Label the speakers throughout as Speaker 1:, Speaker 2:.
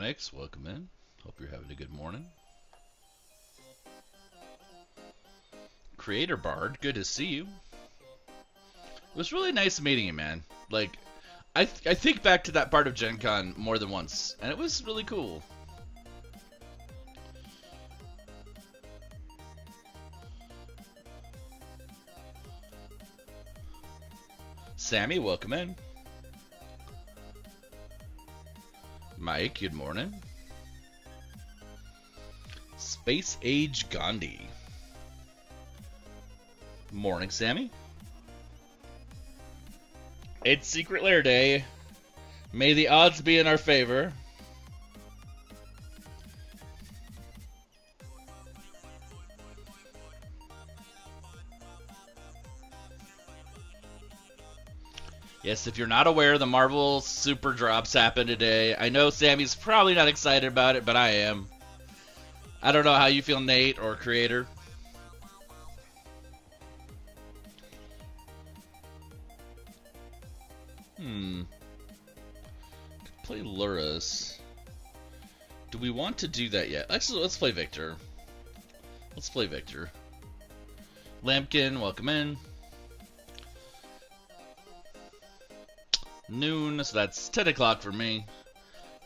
Speaker 1: Onyx, welcome in. Hope you're having a good morning. Creator Bard, good to see you. It was really nice meeting you, man. Like, I think back to that part of Gen Con more than once, and it was really cool. Sammy, welcome in. Mike, good morning. Space Age Gandhi. Morning, Sammy. It's Secret Lair Day. May the odds be in our favor. Yes, if you're not aware, the Marvel Super Drops happened today. I know Sammy's probably not excited about it, but I am. I don't know how you feel, Nate or Creator. Play Luris. Do we want to do that yet? Actually, let's play Victor. Let's play Victor. Lampkin, welcome in. Noon, so that's 10 o'clock for me.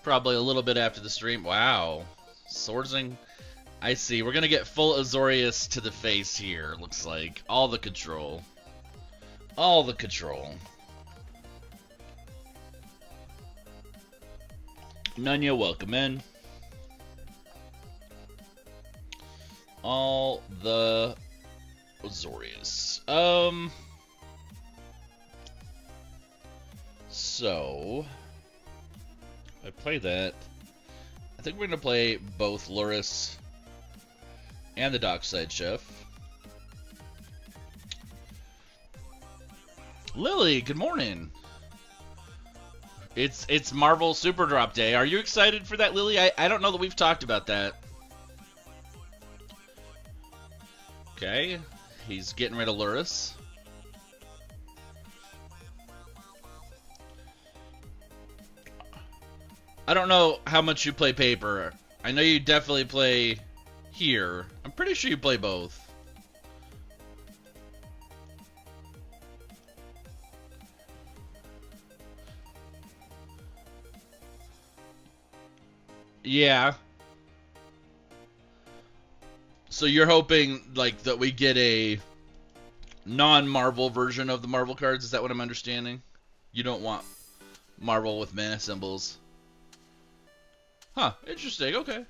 Speaker 1: Probably a little bit after the stream. Wow. Swordsing. I see. We're going to get full Azorius to the face here, looks like. All the control. All the control. Nunya, welcome in. All the Azorius. So, if I play that, I think we're going to play both Luris and the Dockside Chef. Lily, good morning. It's Marvel Super Drop Day. Are you excited for that, Lily? I don't know that we've talked about that. Okay, he's getting rid of Luris. I don't know how much you play paper. I know you definitely play here. I'm pretty sure you play both. Yeah. So you're hoping like that we get a non-Marvel version of the Marvel cards? Is that what I'm understanding? You don't want Marvel with mana symbols. Huh, interesting, okay.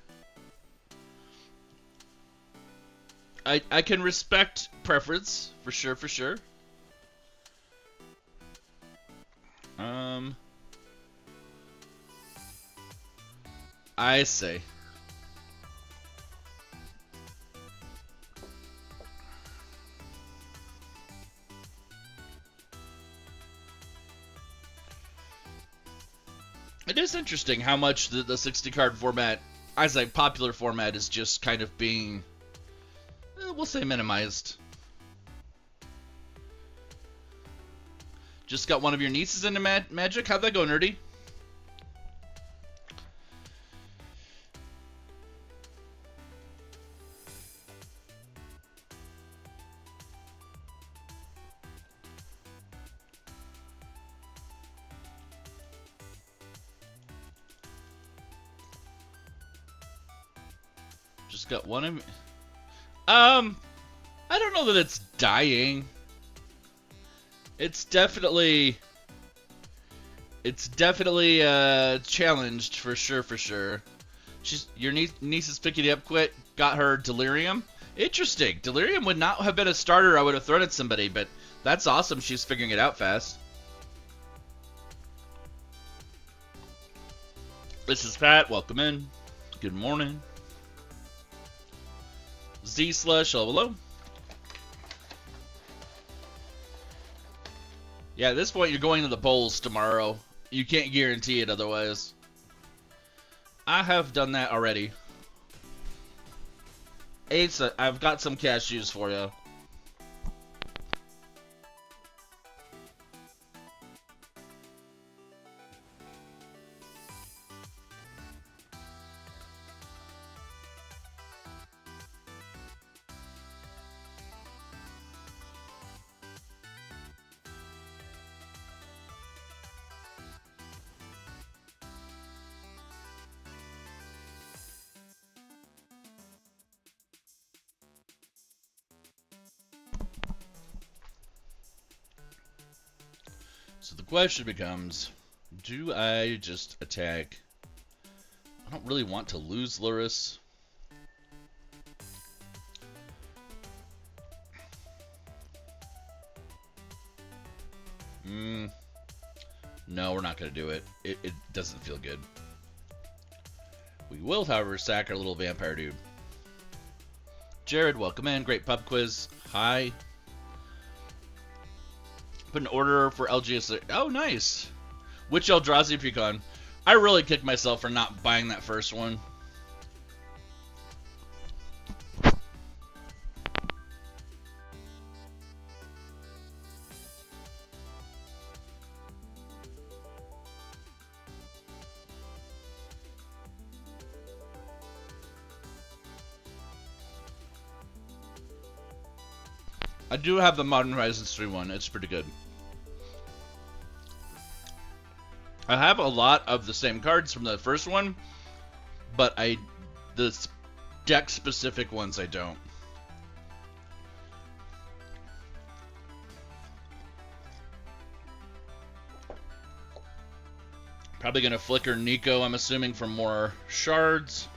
Speaker 1: I can respect preference, for sure, for sure. I see. It is interesting how much the 60 card format, as a popular format, is just kind of being, we'll say, minimized. Just got one of your nieces into Magic? How'd that go, Nerdy? Just got one of... I don't know that it's dying. It's definitely challenged for sure, for sure. Your niece is picking it up quick. Got her Delirium. Interesting. Delirium would not have been a starter I would have thrown at somebody, but that's awesome. She's figuring it out fast. This is Pat. Welcome in. Good morning. Z Slush. Hello. Yeah, at this point, you're going to the polls tomorrow. You can't guarantee it otherwise. I have done that already. Asa, I've got some cashews for you. So the question becomes, do I just attack? I don't really want to lose Luris. No, we're not going to do it. It doesn't feel good. We will, however, sack our little vampire dude. Jared, welcome in. Great pub quiz. Hi. Put an order for LGS. Oh, nice. Which Eldrazi Precon? I really kicked myself for not buying that first one. I do have the Modern Horizons 3 one. It's pretty good. I have a lot of the same cards from the first one, but the deck specific ones I don't. Probably gonna flicker Nico, I'm assuming, for more shards.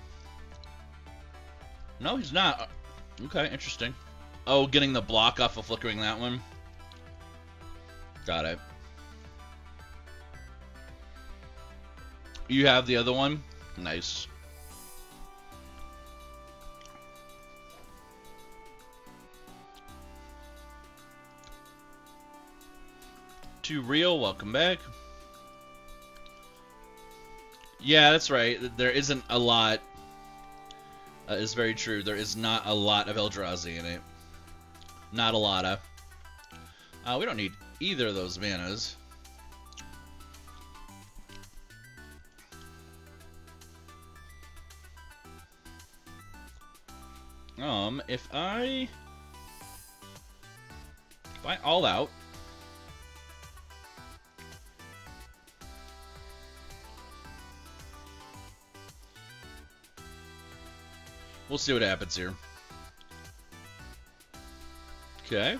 Speaker 1: No, he's not. Okay, interesting. Oh, getting the block off of flickering that one. Got it. You have the other one? Nice. To Real, welcome back. Yeah, that's right. There isn't a lot. It's very true. There is not a lot of Eldrazi in it. Not a lot of. We don't need either of those manas. If I all out, we'll see what happens here. Okay.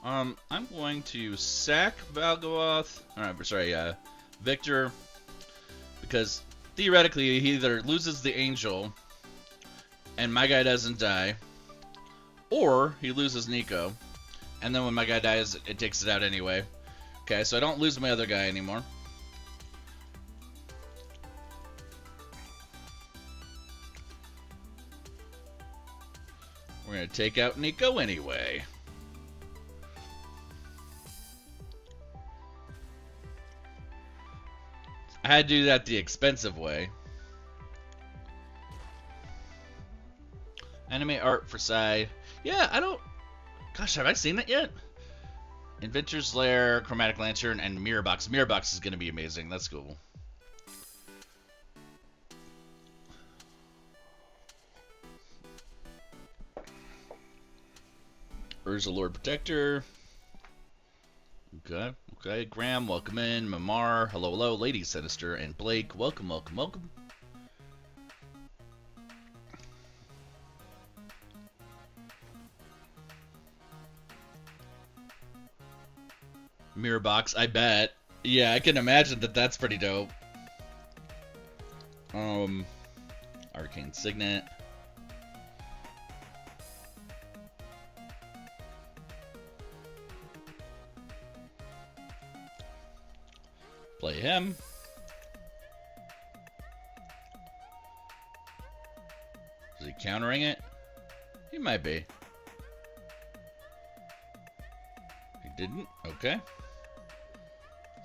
Speaker 1: I'm going to sack Valgoth. Alright, sorry, Victor, because theoretically he either loses the Angel and my guy doesn't die, or he loses Nico, and then when my guy dies, it takes it out anyway. Okay, so I don't lose my other guy anymore. We're going to take out Nico anyway. I had to do that the expensive way. Anime art for side. Yeah, I don't... Gosh, have I seen it yet? Inventor's Lair, Chromatic Lantern, and Mirror Box. Mirror Box is going to be amazing. That's cool. Urza Lord Protector. Okay, okay. Graham, welcome in. Mamar, hello, hello. Lady Sinister and Blake, welcome, welcome, welcome. Mirror Box, I bet. Yeah, I can imagine that that's pretty dope. Arcane Signet. Play him. Is he countering it? He might be. He didn't? Okay.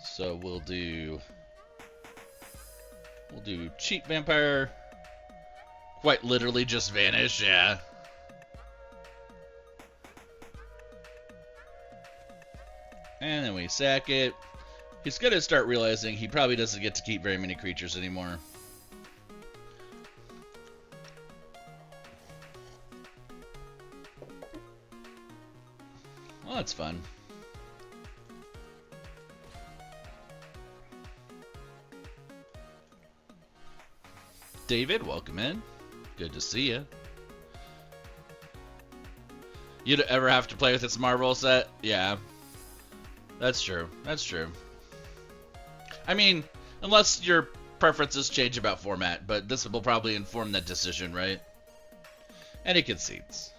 Speaker 1: So we'll do cheap vampire. Quite literally just vanish, yeah. And then we sack it. He's gonna start realizing he probably doesn't get to keep very many creatures anymore. Well, that's fun. David, welcome in. Good to see you. You'd ever have to play with this Marvel set? Yeah. That's true. That's true. I mean, unless your preferences change about format, but this will probably inform that decision, right? And it concedes.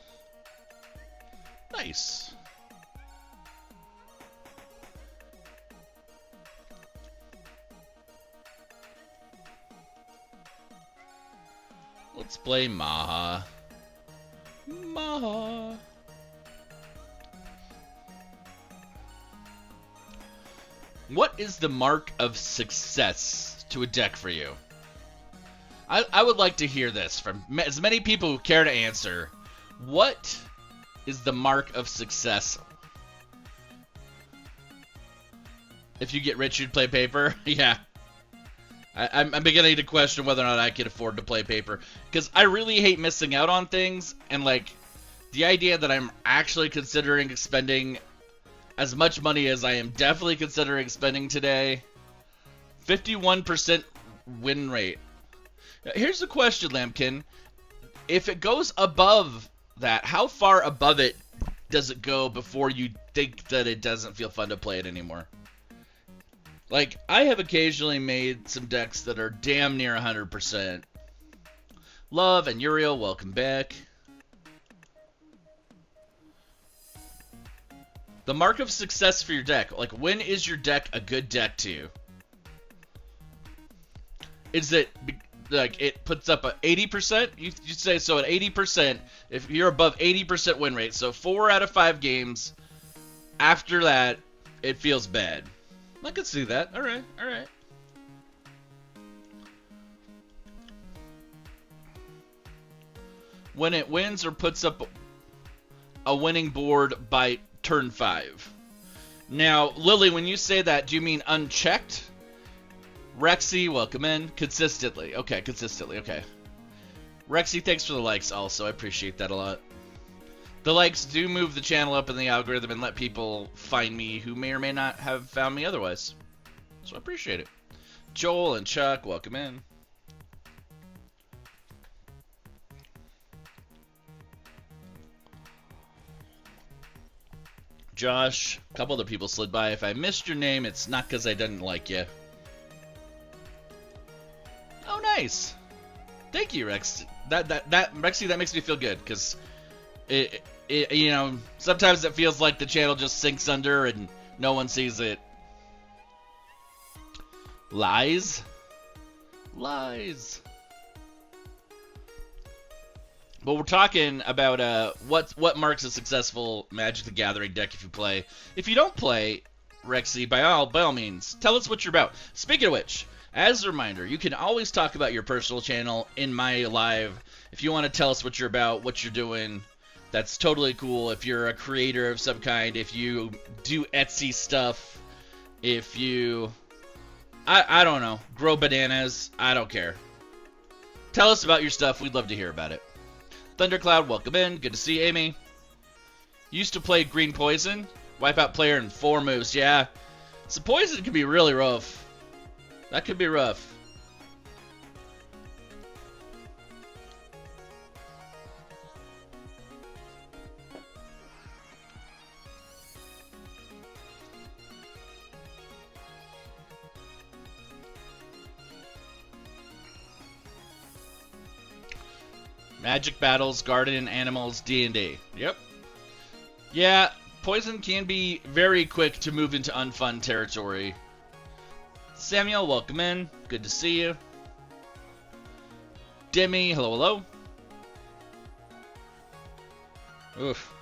Speaker 1: Nice. Let's play Maha. Maha. What is the mark of success to a deck for you? I would like to hear this from as many people who care to answer. What is the mark of success? If you get rich, you'd play paper? Yeah. I'm beginning to question whether or not I can afford to play paper. Because I really hate missing out on things. And, like, the idea that I'm actually considering expending as much money as I am definitely considering spending today. 51% win rate. Here's the question, Lambkin. If it goes above that, how far above it does it go before you think that it doesn't feel fun to play it anymore? Like, I have occasionally made some decks that are damn near 100%. Love and Uriel, welcome back. The mark of success for your deck. Like, when is your deck a good deck to you? Is it, like, it puts up a 80%? You say, so at 80%, if you're above 80% win rate, so 4 out of 5 games, after that, it feels bad. I could see that. Alright, alright. When it wins or puts up a winning board by turn 5. Now, Lily, when you say that, do you mean unchecked? Rexy, welcome in. Consistently. Okay, consistently. Okay. Rexy, thanks for the likes also. I appreciate that a lot. The likes do move the channel up in the algorithm and let people find me who may or may not have found me otherwise. So I appreciate it. Joel and Chuck, welcome in. Josh, a couple other people slid by. If I missed your name, it's not because I didn't like you. Oh, nice. Thank you, Rex. Rexy, that makes me feel good because it, you know, sometimes it feels like the channel just sinks under and no one sees it. Lies? Lies. But we're talking about what marks a successful Magic the Gathering deck if you play. If you don't play, Rexy, by all means, tell us what you're about. Speaking of which, as a reminder, you can always talk about your personal channel in my live. If you want to tell us what you're about, what you're doing, that's totally cool. If you're a creator of some kind, if you do Etsy stuff, if you, I don't know, grow bananas, I don't care. Tell us about your stuff. We'd love to hear about it. Thundercloud, welcome in. Good to see you, Amy. Used to play Green Poison. Wipe out player in 4 moves. Yeah. So Poison can be really rough. That could be rough. Magic Battles, Garden Animals, D&D. Yep. Yeah, Poison can be very quick to move into unfun territory. Samuel, welcome in. Good to see you. Demi, hello, hello. Oof.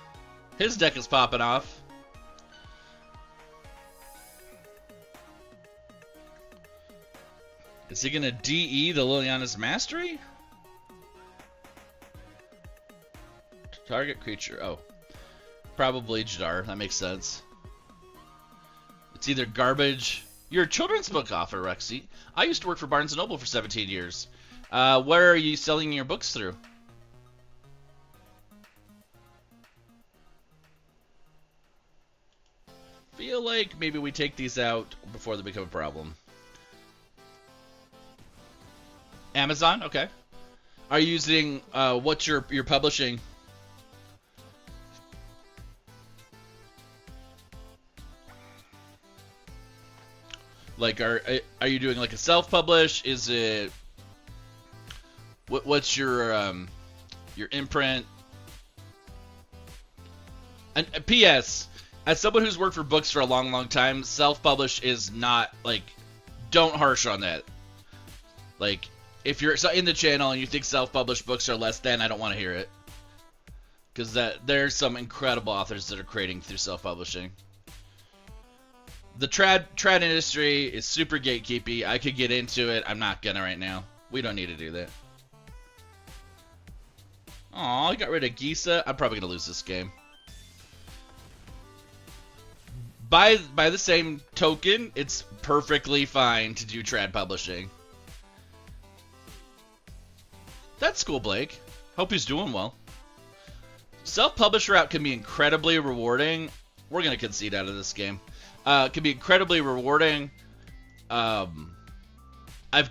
Speaker 1: His deck is popping off. Is he going to DE the Liliana's Mastery? Target creature. Oh. Probably Jadar. That makes sense. It's either garbage. You're a children's book author, Rexy. I used to work for Barnes & Noble for 17 years. Where are you selling your books through? Feel like maybe we take these out before they become a problem. Amazon? Okay. Are you using, what's your publishing? Like, are you doing like a self-publish? Is it what's your imprint? And P.S. As someone who's worked for books for a long, long time, self-publish is not like, don't harsh on that. Like, if you're in the channel and you think self-published books are less than, I don't want to hear it. Because there's some incredible authors that are creating through self-publishing. The trad industry is super gatekeepy. I could get into it. I'm not gonna right now. We don't need to do that. Aw, I got rid of Gisa. I'm probably gonna lose this game. By the same token, it's perfectly fine to do trad publishing. That's cool, Blake. Hope he's doing well. Self-publisher route can be incredibly rewarding. We're going to concede out of this game. Can be incredibly rewarding. I've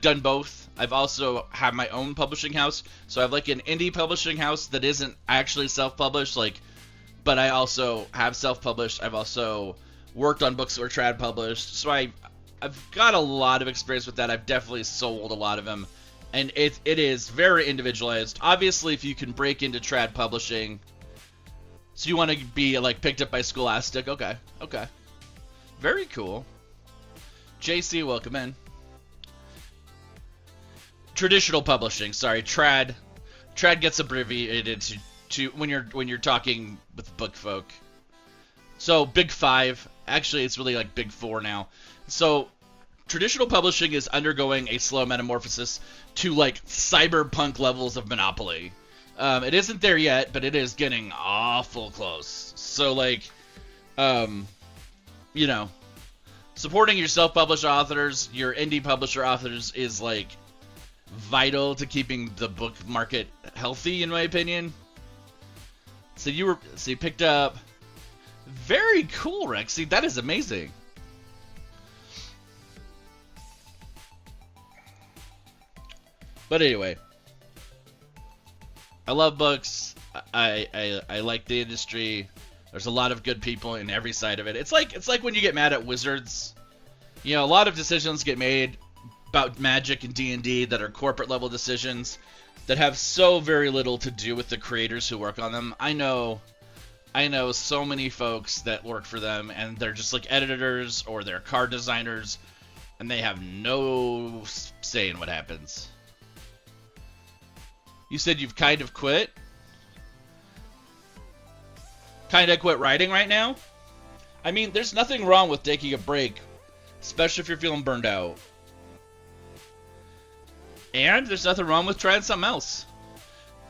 Speaker 1: done both. I've also have my own publishing house. So I have like an indie publishing house that isn't actually self-published, but I also have self-published. I've also worked on books that were trad published. So I've got a lot of experience with that. I've definitely sold a lot of them. And it is very individualized. Obviously, if you can break into trad publishing, so you want to be like picked up by Scholastic, okay. Very cool. JC, welcome in. Traditional publishing, sorry, trad gets abbreviated to when you're talking with book folk. So Big 5, actually it's really like Big 4 now. So traditional publishing is undergoing a slow metamorphosis to like cyberpunk levels of monopoly. It isn't there yet, but it is getting awful close. So like, you know, supporting your self-published authors, your indie publisher authors is like vital to keeping the book market healthy, in my opinion. So you picked up. Very cool, Rexy. That is amazing. But anyway, I love books. I like the industry. There's a lot of good people in every side of it. It's like when you get mad at Wizards. You know, a lot of decisions get made about Magic and D&D that are corporate level decisions that have so very little to do with the creators who work on them. I know so many folks that work for them, and they're just like editors or they're card designers, and they have no say in what happens. You said you've kind of quit? Kind of quit writing right now? I mean, there's nothing wrong with taking a break, especially if you're feeling burned out. And there's nothing wrong with trying something else.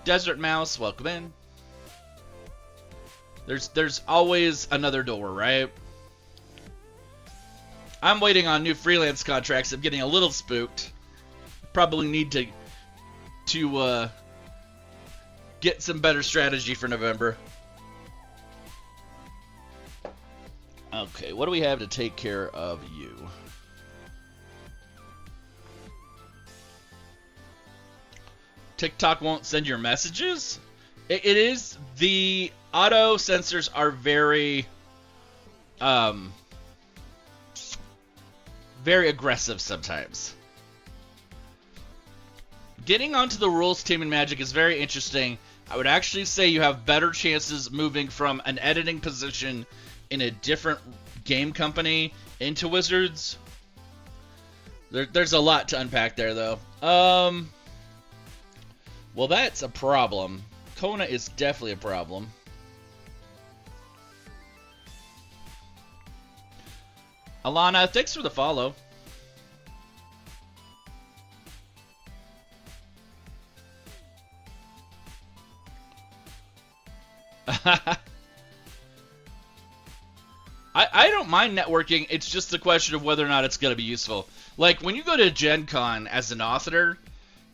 Speaker 1: Desert Mouse, welcome in. There's always another door, right? I'm waiting on new freelance contracts. I'm getting a little spooked. Probably need to get some better strategy for November. Okay, what do we have to take care of you? TikTok won't send your messages? It is, the auto sensors are very aggressive sometimes. Getting onto the rules team in Magic is very interesting. I would actually say you have better chances moving from an editing position in a different game company into Wizards. There's a lot to unpack there, though. Well, that's a problem. Kona is definitely a problem. Alana, thanks for the follow. I don't mind networking. It's just a question of whether or not it's going to be useful. Like, when you go to Gen Con as an author,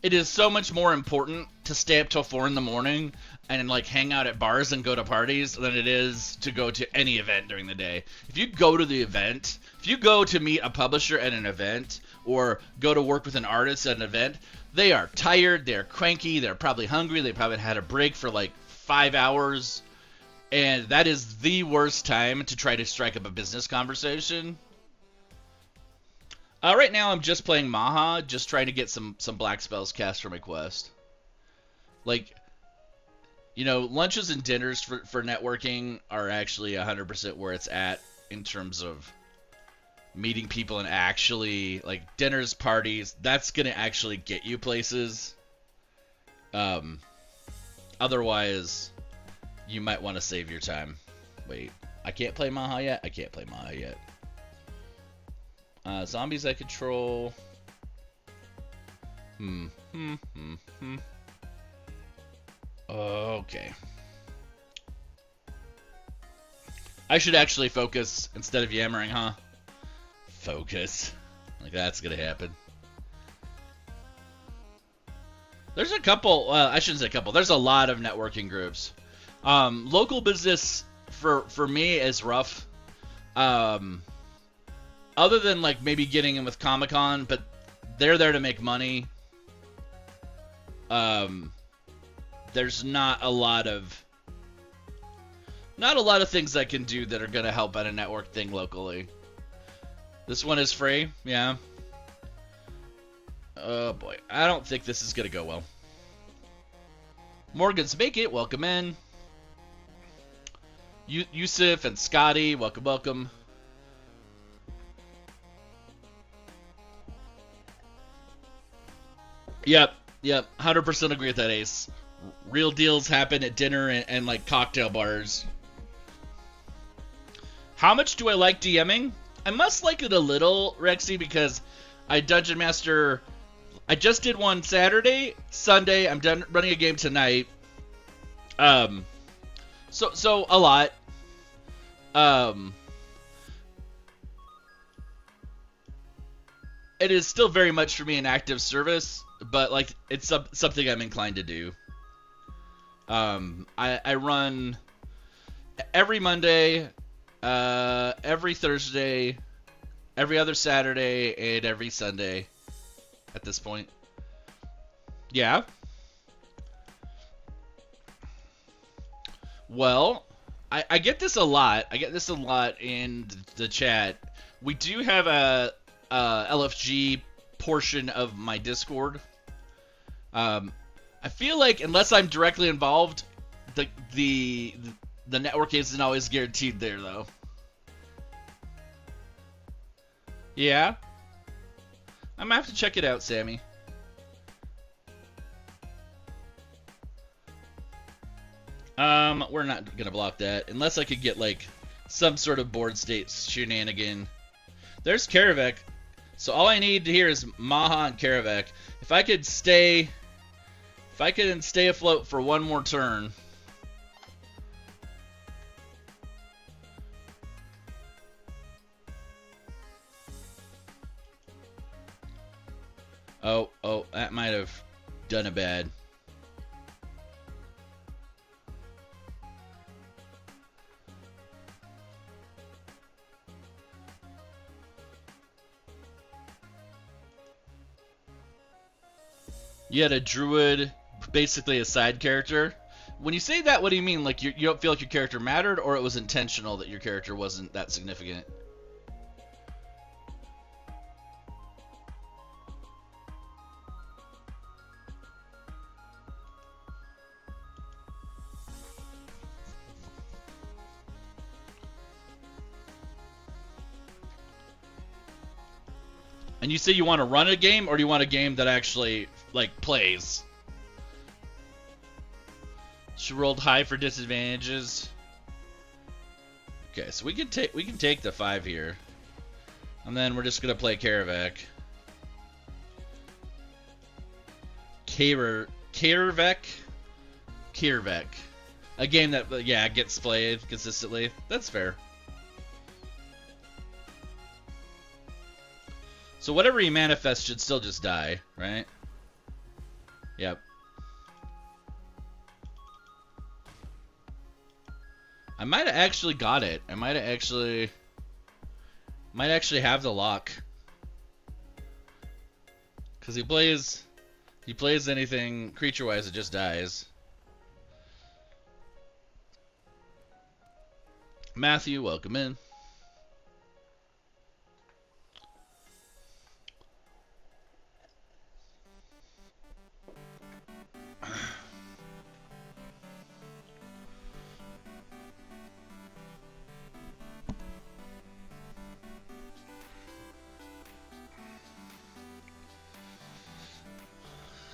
Speaker 1: it is so much more important to stay up till 4 in the morning and like hang out at bars and go to parties than it is to go to any event during the day. If you go to the event, if you go to meet a publisher at an event or go to work with an artist at an event, they are tired, they're cranky, they're probably hungry, they probably had a break for like 5 hours, and that is the worst time to try to strike up a business conversation. Right now I'm just playing Maha, just trying to get some black spells cast for my quest. Like, you know, lunches and dinners for networking are actually 100% where it's at in terms of meeting people and actually, like, dinners, parties, that's going to actually get you places. Otherwise, you might want to save your time. Wait, I can't play Maha yet? I can't play Maha yet. Zombies I control. Okay. I should actually focus instead of yammering, huh? Focus. Like, that's gonna happen. There's a couple, I shouldn't say a couple, there's a lot of networking groups. Local business, for me, is rough. Other than, like, maybe getting in with Comic-Con, but they're there to make money. There's not a lot of things I can do that are gonna help at a network thing locally. This one is free, yeah. Oh boy, I don't think this is gonna go well. Morgan's make it, welcome in. Yusuf and Scotty, welcome, welcome. Yep, 100% agree with that, Ace. Real deals happen at dinner and like cocktail bars. How much do I like DMing? I must like it a little, Rexy, because I Dungeon Master. I just did one Saturday, Sunday. I'm done running a game tonight. So a lot. It is still very much for me an active service, but like it's something I'm inclined to do. I run every Monday, every Thursday, every other Saturday, and every Sunday at this point. Yeah. Well, I get this a lot. I get this a lot in the chat. We do have a LFG portion of my Discord. I feel like unless I'm directly involved, the network isn't always guaranteed there, though. Yeah? I'm gonna have to check it out, Sammy. We're not gonna block that unless I could get like some sort of board state shenanigan. There's Karavek. So all I need to hear is Maha and Karavek. If I could stay afloat for one more turn. Oh, that might have done it bad. You had a druid, basically a side character. When you say that, what do you mean? Like you don't feel like your character mattered, or it was intentional that your character wasn't that significant? And you say you want to run a game, or do you want a game that actually like plays? She rolled high for disadvantages. Okay, so we can take the 5 here, and then we're just gonna play Karavek. Karavek, a game that gets played consistently. That's fair. So whatever he manifests should still just die, right? Yep. I might have actually got it. I might actually have the lock. Cause he plays anything creature-wise, it just dies. Matthew, welcome in.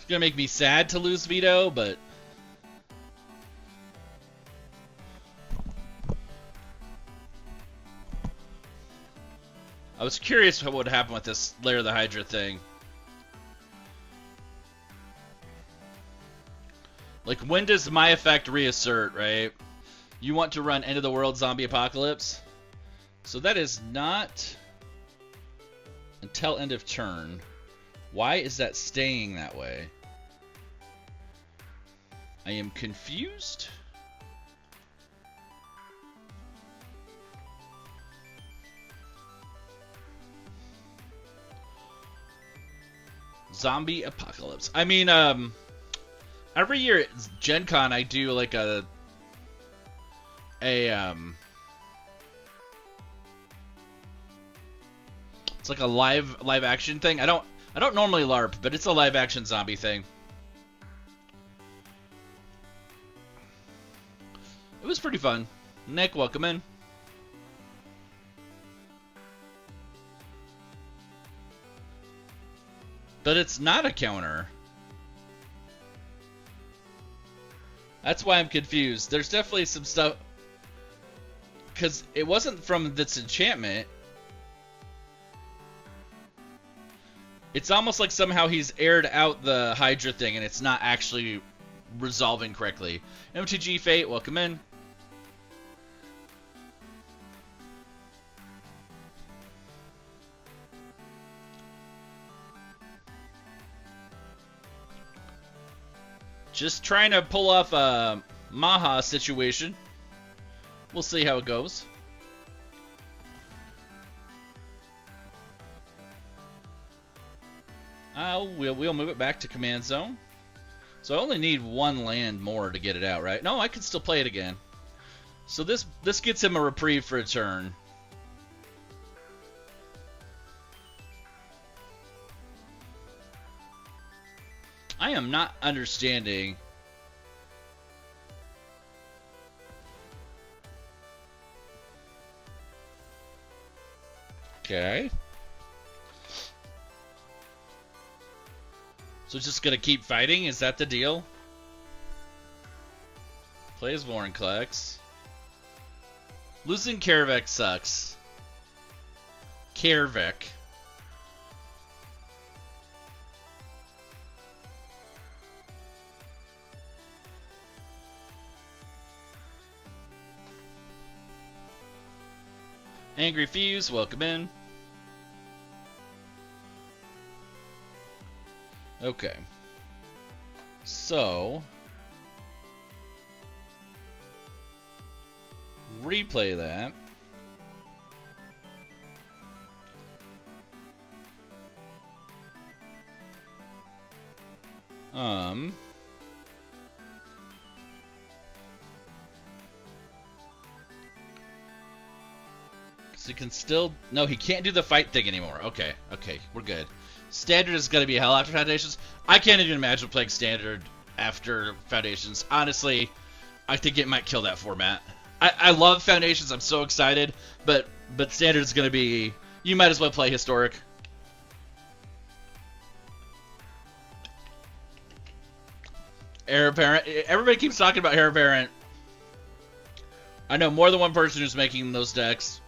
Speaker 1: It's gonna make me sad to lose Vito, but I was curious what would happen with this Lair of the Hydra thing. Like, when does my effect reassert, right? You want to run End of the World Zombie Apocalypse? So that is not until end of turn. Why is that staying that way? I am confused. Zombie Apocalypse. I mean, every year at Gen Con I do like a it's like a live action thing. I don't normally LARP, but it's a live action zombie thing. It was pretty fun. Nick, welcome in. But it's not a counter. That's why I'm confused. There's definitely some stuff, because it wasn't from this enchantment. It's almost like somehow he's aired out the Hydra thing and it's not actually resolving correctly. MTG Fate, welcome in. Just trying to pull off a Maha situation. We'll see how it goes. We'll move it back to command zone. So I only need one land more to get it out, right? No, I can still play it again. So this gets him a reprieve for a turn. I am not understanding. Okay. So it's just gonna keep fighting? Is that the deal? Plays Vorinclex. Losing Karavek sucks. Karavek. Angry Fuse, welcome in. Okay. So, replay that. So he can still... No, he can't do the fight thing anymore. Okay, we're good. Standard is going to be hell after Foundations. I can't even imagine playing Standard after Foundations. Honestly, I think it might kill that format. I love Foundations. I'm so excited. But Standard is going to be... You might as well play Historic. Heir Apparent. Everybody keeps talking about Heir Apparent. I know more than one person who's making those decks.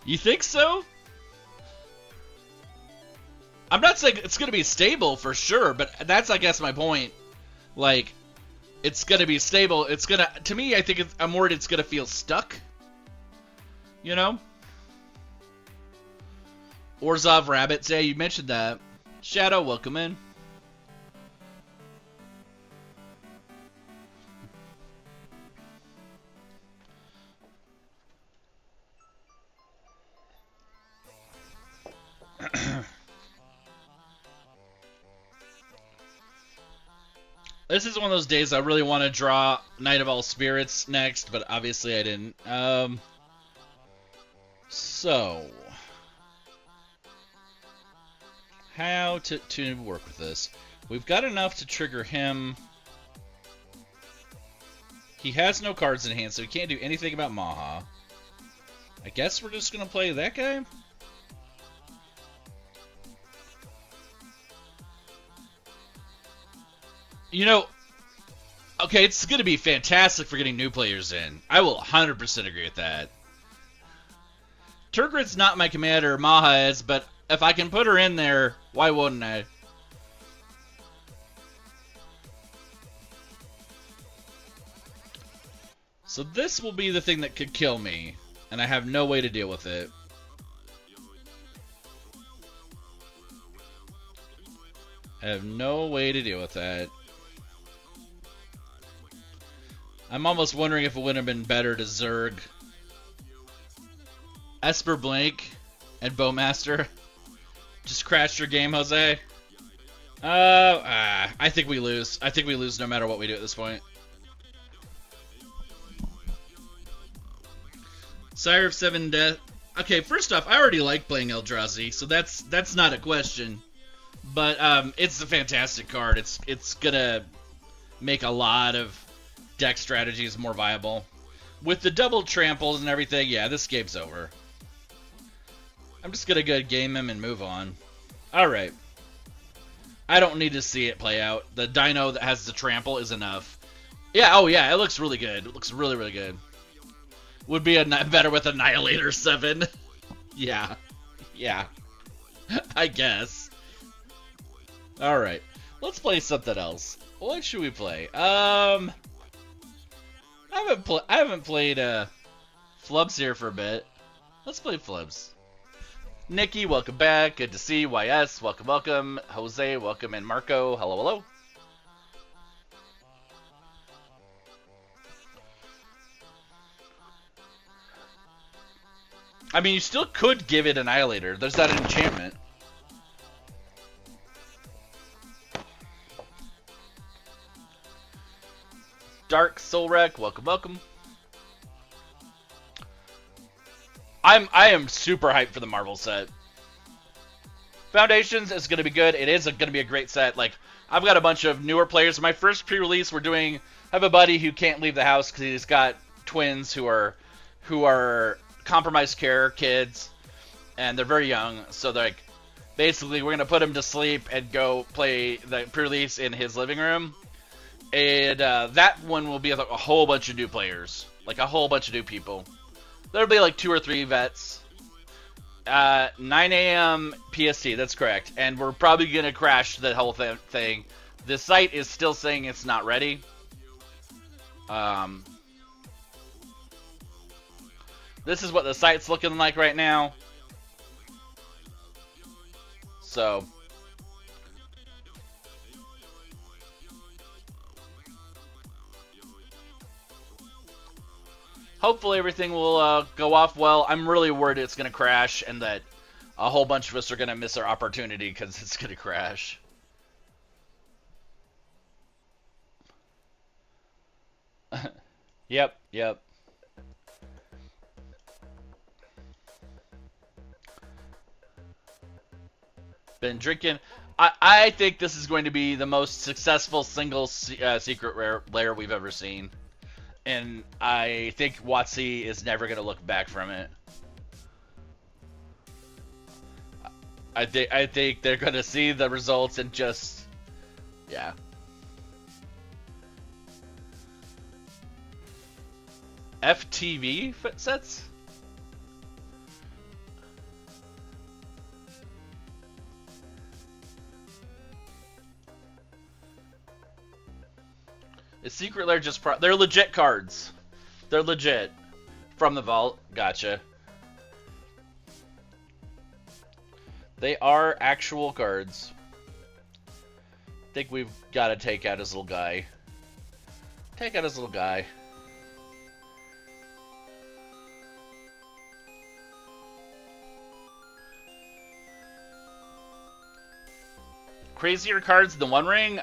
Speaker 1: You think so? I'm not saying it's going to be stable for sure, but that's, I guess, my point. Like, it's going to be stable. It's going to me, I think I'm worried it's going to feel stuck. You know? Orzhov Rabbits, yeah, you mentioned that. Shadow, welcome in. This is one of those days I really want to draw Knight of All Spirits next, but obviously I didn't. So, how to work with this? We've got enough to trigger him. He has no cards in hand, so he can't do anything about Maha. I guess we're just going to play that guy? You know, okay, it's going to be fantastic for getting new players in. I will 100% agree with that. Turgrid's not my commander, Maha is, but if I can put her in there, why wouldn't I? So this will be the thing that could kill me, and I have no way to deal with it. I have no way to deal with that. I'm almost wondering if it would have been better to Zerg Esper Blink and Bowmaster. Just crash your game, Jose. I think we lose. I think we lose no matter what we do at this point. Sire of Seven Death. Okay, first off, I already like playing Eldrazi, so that's not a question. But it's a fantastic card. It's gonna make a lot of deck strategies more viable. With the double tramples and everything, yeah, this game's over. I'm just gonna go game him and move on. Alright. I don't need to see it play out. The dino that has the trample is enough. Yeah, oh yeah, it looks really good. It looks really, really good. Would be better with Annihilator 7. Yeah. Yeah. I guess. Alright. Let's play something else. What should we play? I haven't played Flubs here for a bit. Let's play Flubs. Nikki, welcome back. Good to see you. YS, welcome, welcome. Jose, welcome, and Marco, hello, hello. I mean, you still could give it Annihilator. There's that enchantment. Dark Soul Wreck, welcome, welcome. I am super hyped for the Marvel set. Foundations is going to be good. It is going to be a great set. Like, I've got a bunch of newer players. My first pre-release, I have a buddy who can't leave the house because he's got twins who are compromised care kids, and they're very young. So they're like, basically, we're going to put him to sleep and go play the pre-release in his living room. And that one will be a whole bunch of new players. Like, a whole bunch of new people. There'll be like 2 or 3 vets. 9 a.m. PST, that's correct. And we're probably going to crash the whole thing. The site is still saying it's not ready. This is what the site's looking like right now. So... hopefully everything will go off well. I'm really worried it's going to crash and that a whole bunch of us are going to miss our opportunity because it's going to crash. Yep. Been drinking. I think this is going to be the most successful single secret lair we've ever seen. And I think WotC is never going to look back from it. I think they're going to see the results and just, yeah. FTV sets? Is Secret Lair just they're legit cards. They're legit. From the vault. Gotcha. They are actual cards. I think we've got to take out his little guy. Take out his little guy. Crazier cards than One Ring?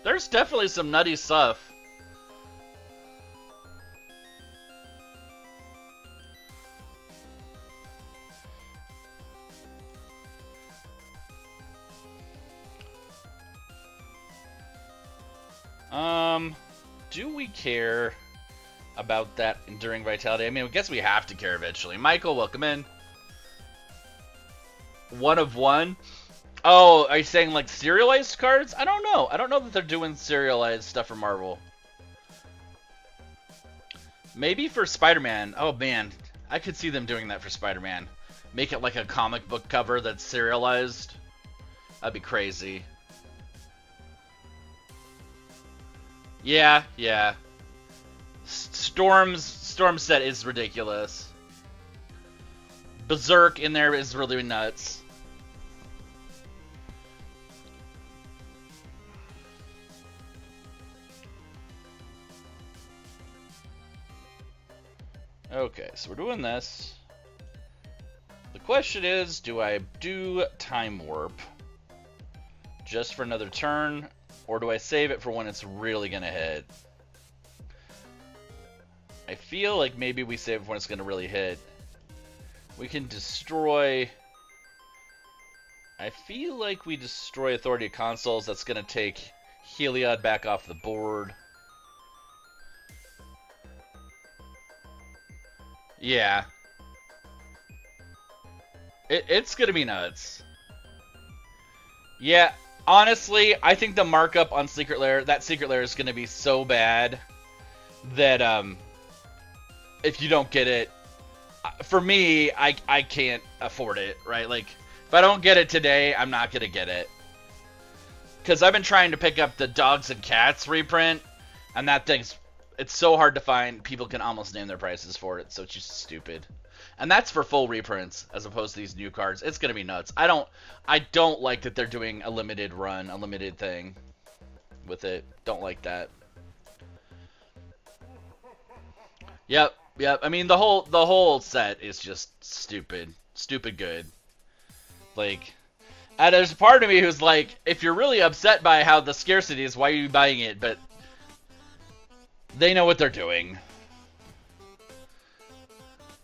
Speaker 1: There's definitely some nutty stuff. Do we care? about that enduring vitality. I mean, I guess we have to care eventually. Michael, welcome in. 1 of 1. Oh, are you saying like serialized cards? I don't know. I don't know that they're doing serialized stuff for Marvel. Maybe for Spider-Man. Oh man, I could see them doing that for Spider-Man. Make it like a comic book cover that's serialized. That'd be crazy. Yeah, yeah. Storm's set is ridiculous. Berserk in there is really nuts. Okay, so we're doing this. The question is, do I do Time Warp just for another turn, or do I save it for when it's really gonna hit? I feel like maybe we save it when it's gonna really hit. We can destroy... I feel like we destroy Authority of Consuls. That's gonna take Heliod back off the board. Yeah. It's gonna be nuts. Yeah, honestly, I think the markup on Secret Lair, that Secret Lair is gonna be so bad that, if you don't get it, for me, I can't afford it, right? Like, if I don't get it today, I'm not gonna get it. Because I've been trying to pick up the Dogs and Cats reprint, and that thing's... It's so hard to find. People can almost name their prices for it, so it's just stupid. And that's for full reprints, as opposed to these new cards. It's gonna be nuts. I don't like that they're doing a limited run, a limited thing with it. Don't like that. Yep, yep. I mean, the whole set is just stupid, stupid good. Like, and there's a part of me who's like, if you're really upset by how the scarcity is, why are you buying it? But they know what they're doing.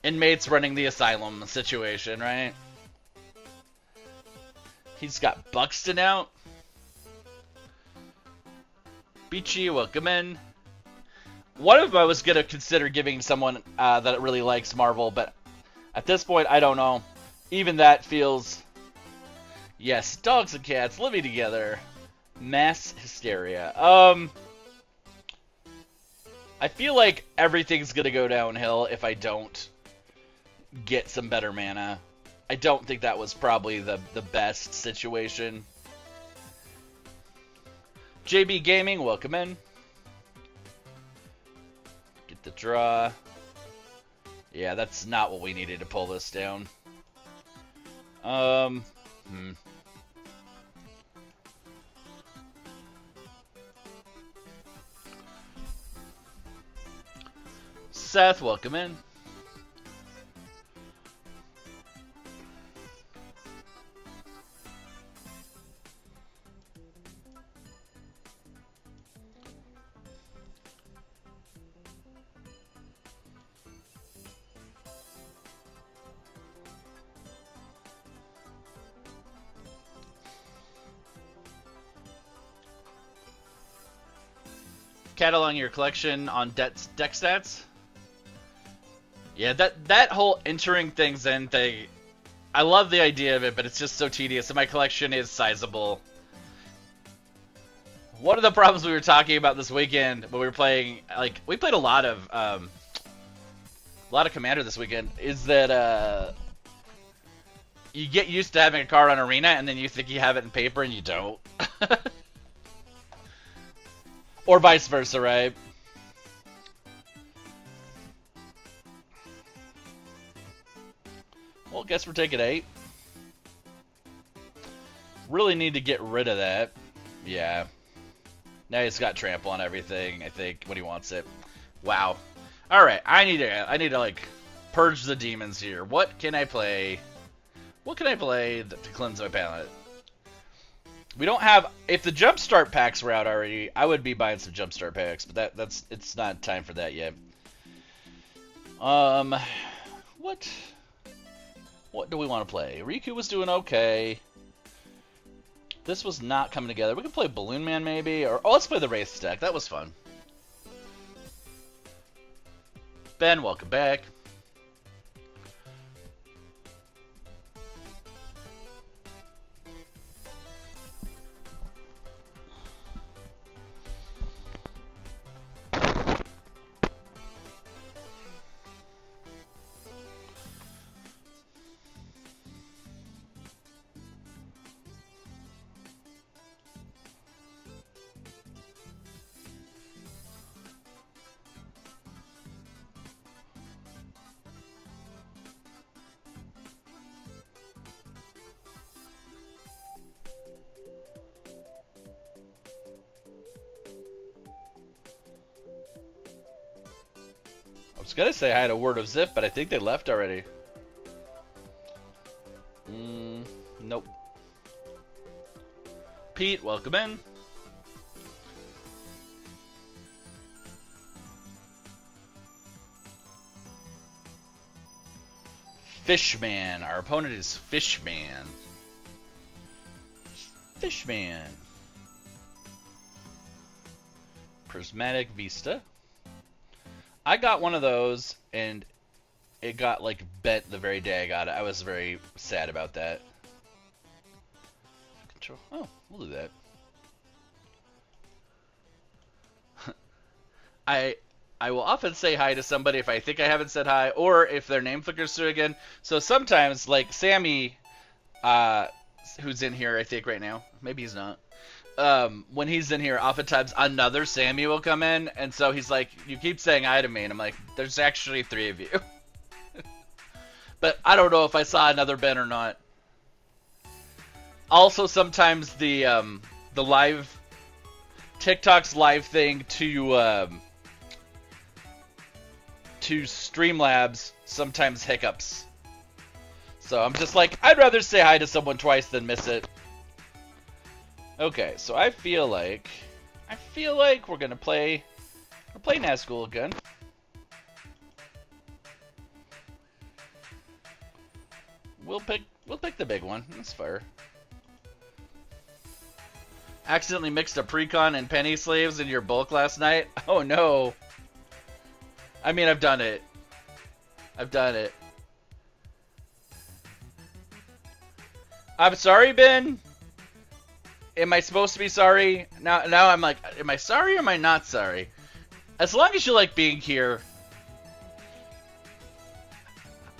Speaker 1: Inmates running the asylum situation, right? He's got Buxton out. Beachy, welcome in. One of them I was going to consider giving someone that really likes Marvel, but at this point, I don't know. Even that feels... Yes, dogs and cats living together. Mass hysteria. I feel like everything's gonna go downhill if I don't get some better mana. I don't think that was probably the best situation. JB Gaming, welcome in. Get the draw. Yeah, that's not what we needed to pull this down. Seth, welcome in. Cataloging your collection on deck stats. Yeah, that whole entering things in thing, I love the idea of it, but it's just so tedious, and my collection is sizable. One of the problems we were talking about this weekend when we were playing, like, we played a lot of Commander this weekend, is that you get used to having a card on Arena, and then you think you have it in paper, and you don't. Or vice versa, right? Well, guess we're taking 8. Really need to get rid of that. Yeah. Now he's got trample on everything, I think, when he wants it. Wow. Alright, I need to like purge the demons here. What can I play? What can I play to cleanse my palette? We don't have... If the Jumpstart packs were out already, I would be buying some Jumpstart packs, but it's not time for that yet. What do we want to play? Riku was doing okay. This was not coming together. We could play Balloon Man maybe, or let's play the Wraith deck. That was fun. Ben, welcome back. I was gonna say I had a word of zip, but I think they left already. Nope. Pete, welcome in. Fishman. Our opponent is Fishman. Fishman. Prismatic Vista. I got one of those, and it got, like, bent the very day I got it. I was very sad about that. Control. Oh, we'll do that. I will often say hi to somebody if I think I haven't said hi, or if their name flickers through again. So sometimes, like Sammy, who's in here, I think, right now. Maybe he's not. When he's in here, oftentimes another Sammy will come in, and so he's like, you keep saying hi to me, and I'm like, there's actually 3 of you. But I don't know if I saw another Ben or not. Also, sometimes the live, TikTok's live thing to Streamlabs sometimes hiccups. So I'm just like, I'd rather say hi to someone twice than miss it. Okay, so I feel like we're gonna play Nazgul again. We'll pick the big one. That's fair. Accidentally mixed a precon and penny sleeves in your bulk last night. Oh no. I mean, I've done it. I'm sorry, Ben. Am I supposed to be sorry? Now I'm like, am I sorry or am I not sorry? As long as you like being here,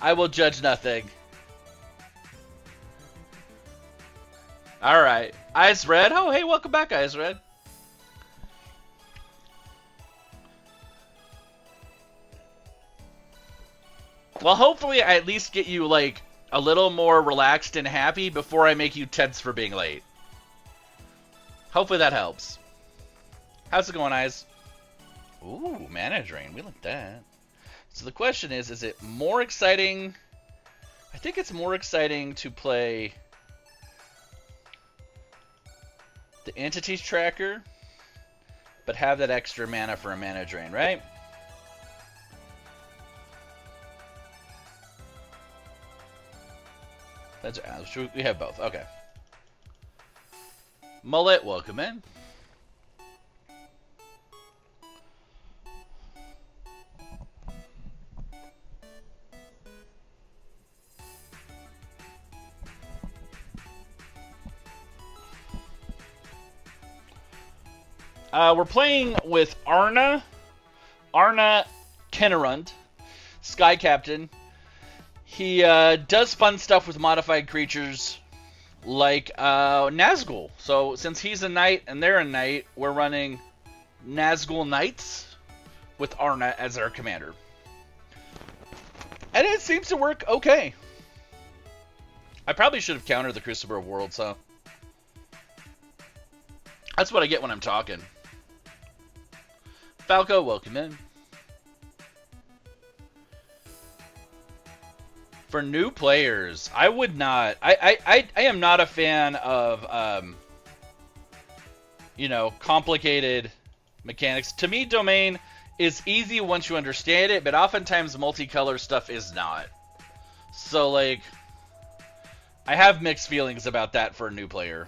Speaker 1: I will judge nothing. Alright. Eyes Red. Oh, hey, welcome back, Eyes Red. Well, hopefully I at least get you, like, a little more relaxed and happy before I make you tense for being late. Hopefully that helps. How's it going, Eyes? Ooh, Mana Drain. We like that. So the question is it more exciting? I think it's more exciting to play the Entities Tracker, but have that extra mana for a Mana Drain, right? That's we have both. Okay. Mullet, welcome in. We're playing with Arna Kennerund, Sky Captain. He does fun stuff with modified creatures like Nazgul. So since he's a knight and they're a knight, we're running Nazgul Knights with Arna as our commander. And it seems to work okay. I probably should have countered the Crucible of Worlds, huh? That's what I get when I'm talking. Falco, welcome in. For new players, I would not. I am not a fan of, you know, complicated mechanics. To me, Domain is easy once you understand it, but oftentimes multicolor stuff is not. So, like, I have mixed feelings about that for a new player.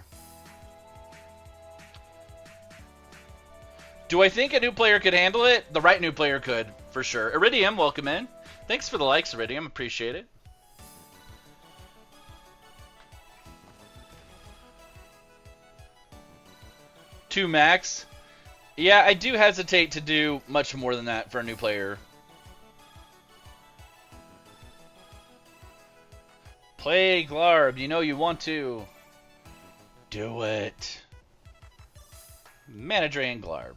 Speaker 1: Do I think a new player could handle it? The right new player could. for sure. Iridium, welcome in. Thanks for the likes, Iridium. Appreciate it. Two max. Yeah, I do hesitate to do much more than that for a new player. Play Glarb. You know you want to. Do it. Mana Drain Glarb.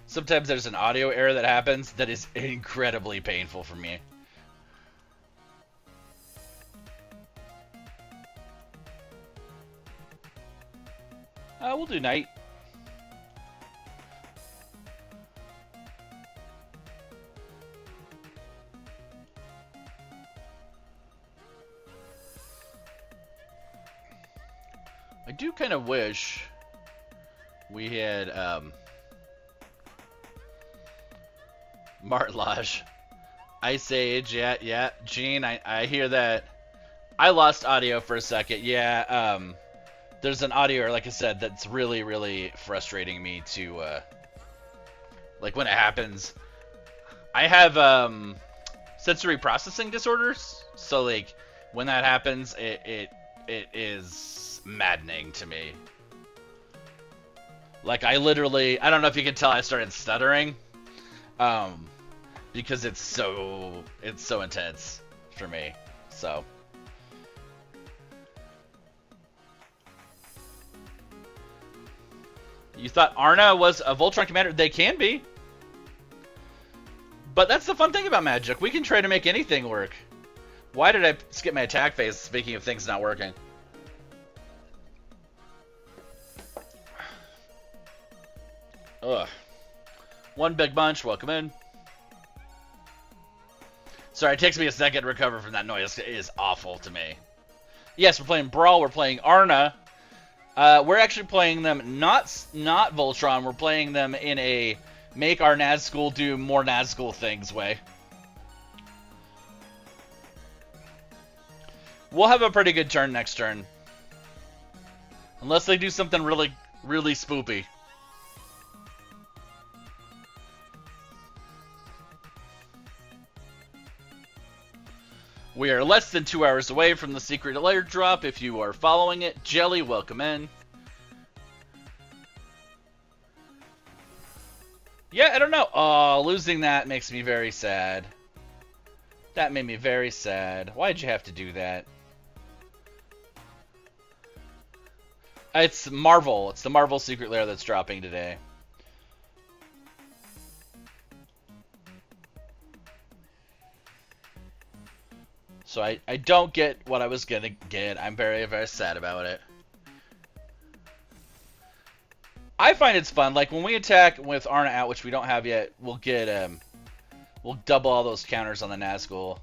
Speaker 1: Sometimes there's an audio error that happens that is incredibly painful for me. We'll do night. I do kind of wish we had Martlage. Ice Age, yeah. Gene, I hear that. I lost audio for a second. Yeah, there's an audio error, like I said, that's really, really frustrating me to, like, when it happens. I have, sensory processing disorders, so, like, when that happens, it is maddening to me. Like, I literally, I don't know if you can tell I started stuttering, because it's so intense for me, so. You thought Arna was a Voltron commander? They can be. But that's the fun thing about Magic. We can try to make anything work. Why did I skip my attack phase, speaking of things not working? Ugh. One big bunch, welcome in. Sorry, it takes me a second to recover from that noise. It is awful to me. Yes, we're playing Brawl, we're playing Arna. We're actually playing them not Voltron. We're playing them in a make our Nazgul do more Nazgul things way. We'll have a pretty good turn next turn. Unless they do something really, really spoopy. We are less than 2 hours away from the secret layer drop. If you are following it, Jelly, welcome in. Yeah, I don't know. Oh, losing that makes me very sad. That made me very sad. Why'd you have to do that? It's Marvel. It's the Marvel secret layer that's dropping today. So I don't get what I was gonna get. I'm very, very sad about it. I find it's fun. Like when we attack with Arna out, which we don't have yet, we'll get we'll double all those counters on the Nazgul.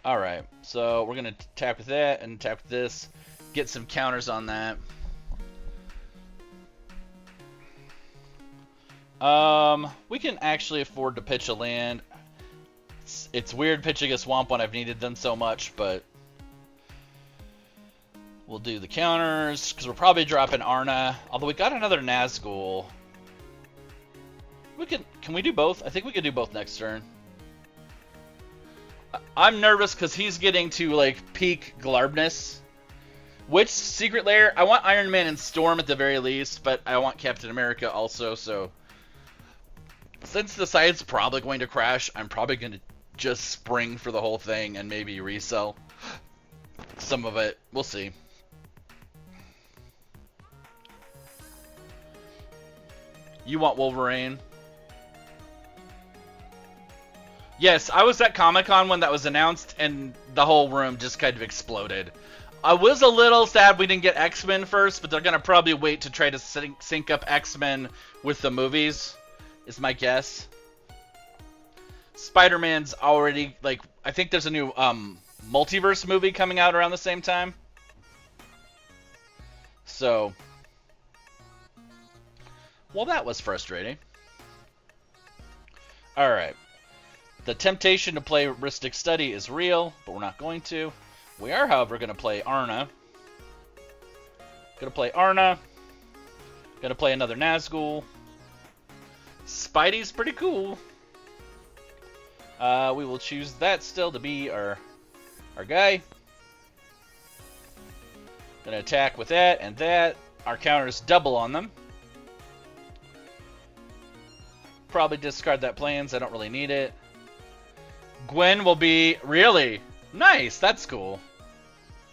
Speaker 1: Alright, so we're gonna attack with that and attack with this. Get some counters on that. We can actually afford to pitch a land. It's weird pitching a swamp when I've needed them so much, but we'll do the counters because we're probably dropping Arna. Although we got another Nazgul. Can we do both? I think we could do both next turn. I'm nervous because he's getting to like peak Glarbness. Which secret layer? I want Iron Man and Storm at the very least, but I want Captain America also, so since the site's probably going to crash, I'm probably going to just spring for the whole thing and maybe resell some of it. We'll see. You want Wolverine? Yes, I was at Comic-Con when that was announced, and the whole room just kind of exploded. I was a little sad we didn't get X-Men first, but they're going to probably wait to try to sync up X-Men with the movies, is my guess. Spider-Man's already, like, I think there's a new multiverse movie coming out around the same time. So, well, that was frustrating. Alright. The temptation to play Ristic Study is real, but we're not going to. We are, however, going to play Arna. Going to play Arna. Going to play another Nazgul. Spidey's pretty cool. We will choose that still to be our guy. Going to attack with that and that. Our counters double on them. Probably discard that plans. I don't really need it. Gwen will be... Really? Nice. That's cool.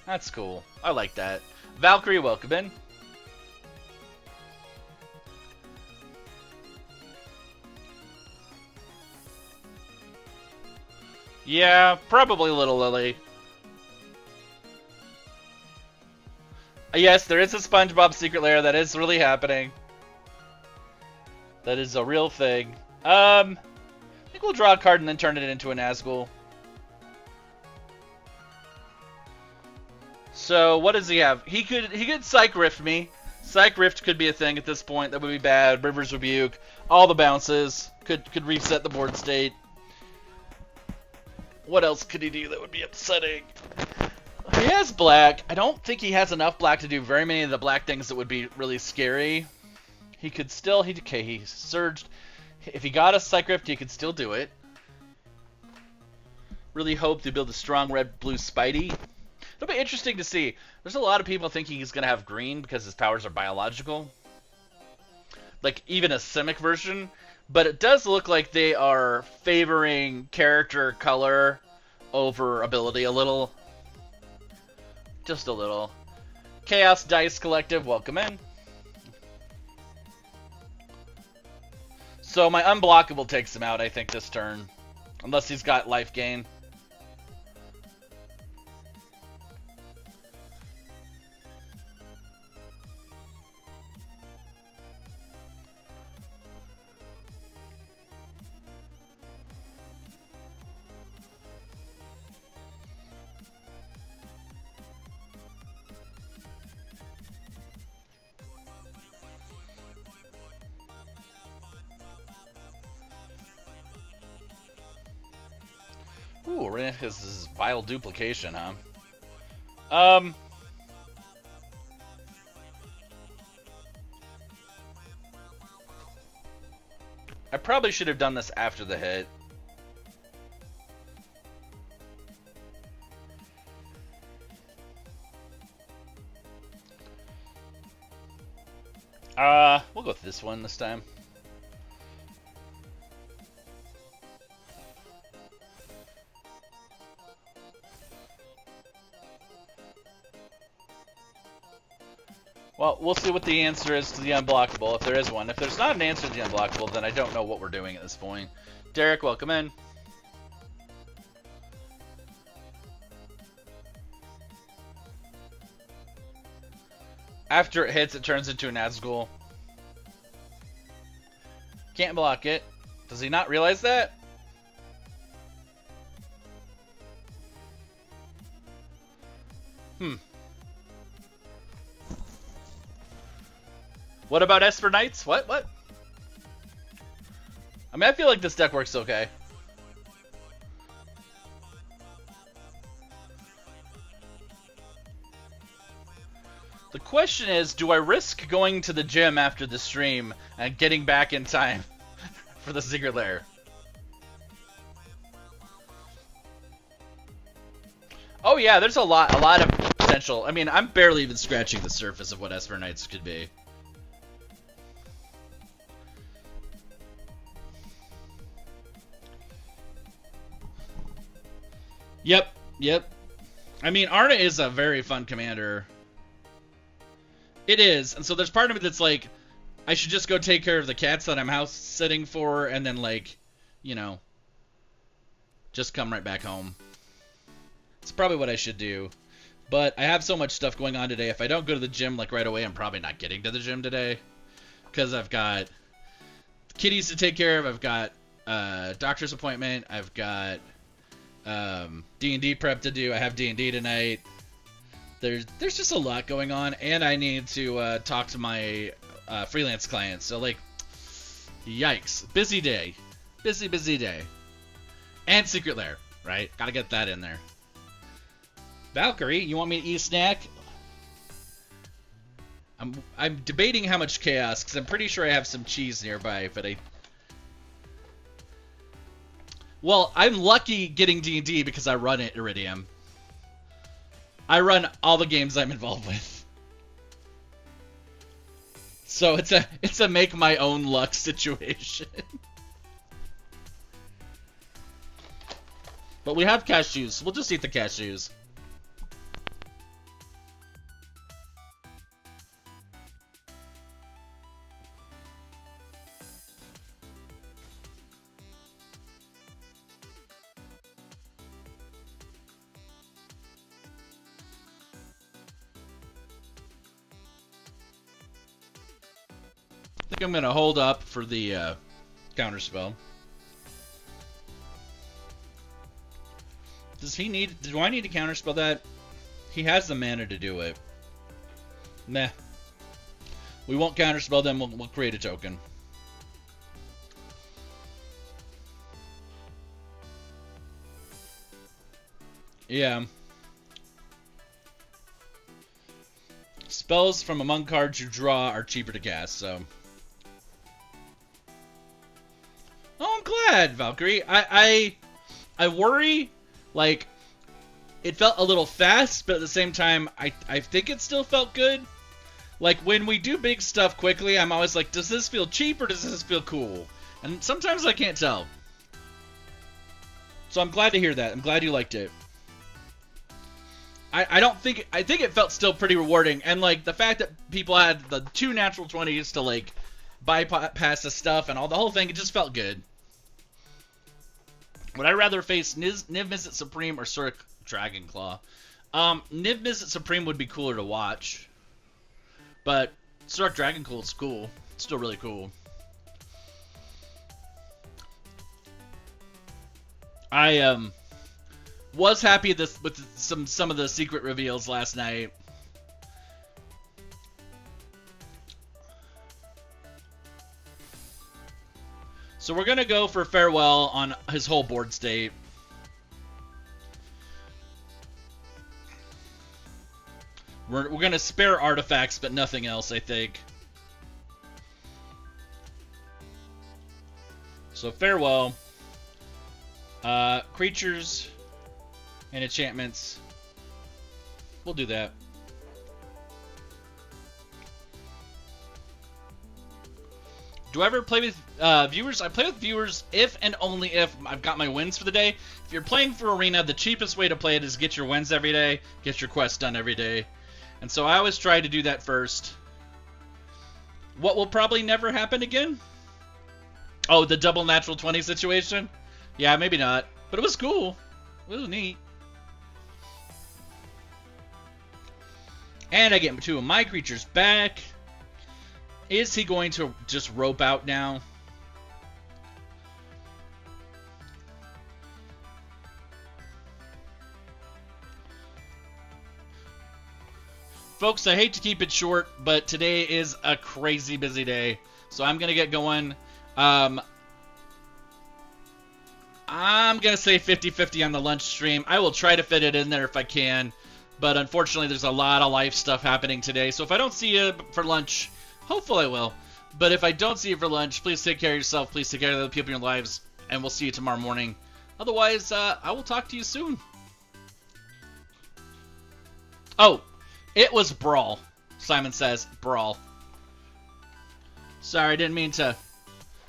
Speaker 1: That's cool. I like that. Valkyrie, welcome in. Yeah, probably Little Lily. Yes, there is a SpongeBob secret lair. That is really happening. That is a real thing. I think we'll draw a card and then turn it into a Nazgul. So, what does he have? He could Psych Rift me. Psych Rift could be a thing at this point. That would be bad. River's Rebuke. All the bounces. Could reset the board state. What else could he do that would be upsetting? He has black. I don't think he has enough black to do very many of the black things that would be really scary. He could still... he surged. If he got a Psych Rift, he could still do it. Really hope to build a strong red-blue Spidey. It'll be interesting to see. There's a lot of people thinking he's going to have green because his powers are biological. Like, even a Simic version. But it does look like they are favoring character color over ability a little. Just a little. Chaos Dice Collective, welcome in. So my unblockable takes him out, I think, this turn. Unless he's got life gain. Ooh, this is vile duplication, huh? I probably should have done this after the hit. We'll go with this one this time. Well, we'll see what the answer is to the unblockable, if there is one. If there's not an answer to the unblockable, then I don't know what we're doing at this point. Derek, welcome in. After it hits, it turns into a Nazgul. Can't block it. Does he not realize that? What about Esper Knights? What? I mean, I feel like this deck works okay. The question is, do I risk going to the gym after the stream and getting back in time for the secret lair? Oh yeah, there's a lot of potential. I mean, I'm barely even scratching the surface of what Esper Knights could be. Yep. I mean, Arna is a very fun commander. It is, and so there's part of it that's like, I should just go take care of the cats that I'm house sitting for, and then, like, you know, just come right back home. It's probably what I should do. But I have so much stuff going on today. If I don't go to the gym like right away, I'm probably not getting to the gym today. Because I've got kitties to take care of. I've got doctor's appointment. I've got D&D prep to do. I have D&D tonight. There's just a lot going on. And I need to talk to my freelance clients. So, like, yikes. Busy day. Busy day. And Secret Lair, right? Gotta get that in there. Valkyrie, you want me to eat a snack? I'm debating how much chaos, because I'm pretty sure I have some cheese nearby, but well, I'm lucky getting D&D because I run it, Iridium. I run all the games I'm involved with. So it's a make my own luck situation. But we have cashews. We'll just eat the cashews. I think I'm going to hold up for the counterspell. Do I need to counterspell that? He has the mana to do it. Meh. We won't counterspell them, we'll create a token. Yeah. Spells from among cards you draw are cheaper to cast, so... Oh, I'm glad, Valkyrie. I worry, like, it felt a little fast, but at the same time, I think it still felt good. Like, when we do big stuff quickly, I'm always like, does this feel cheap or does this feel cool? And sometimes I can't tell. So I'm glad to hear that. I'm glad you liked it. I think it felt still pretty rewarding. And, like, the fact that people had the 2 natural 20s to, like, bypass the stuff and all the whole thing, it just felt good. Would I rather face Niv Mizzet Supreme or Surik Dragonclaw? Niv Mizzet Supreme would be cooler to watch. But Surik Dragonclaw is cool. It's still really cool. I was happy with some of the secret reveals last night. So we're gonna go for Farewell on his whole board state. We're gonna spare artifacts, but nothing else, I think. So Farewell, creatures and enchantments. We'll do that. Do I ever play with viewers? I play with viewers if and only if I've got my wins for the day. If you're playing for Arena, the cheapest way to play it is get your wins every day, get your quests done every day. And so I always try to do that first. What will probably never happen again? Oh, the double natural 20 situation? Yeah, maybe not. But it was cool. It was neat. And I get 2 of my creatures back. Is he going to just rope out now? Folks, I hate to keep it short, but today is a crazy busy day. So I'm going to get going. I'm going to say 50-50 on the lunch stream. I will try to fit it in there if I can. But unfortunately, there's a lot of life stuff happening today. So if I don't see you for lunch, hopefully I will. But if I don't see you for lunch, please take care of yourself. Please take care of the people in your lives. And we'll see you tomorrow morning. Otherwise, I will talk to you soon. Oh, it was Brawl. Simon says, Brawl. Sorry, I didn't mean to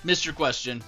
Speaker 1: miss your question.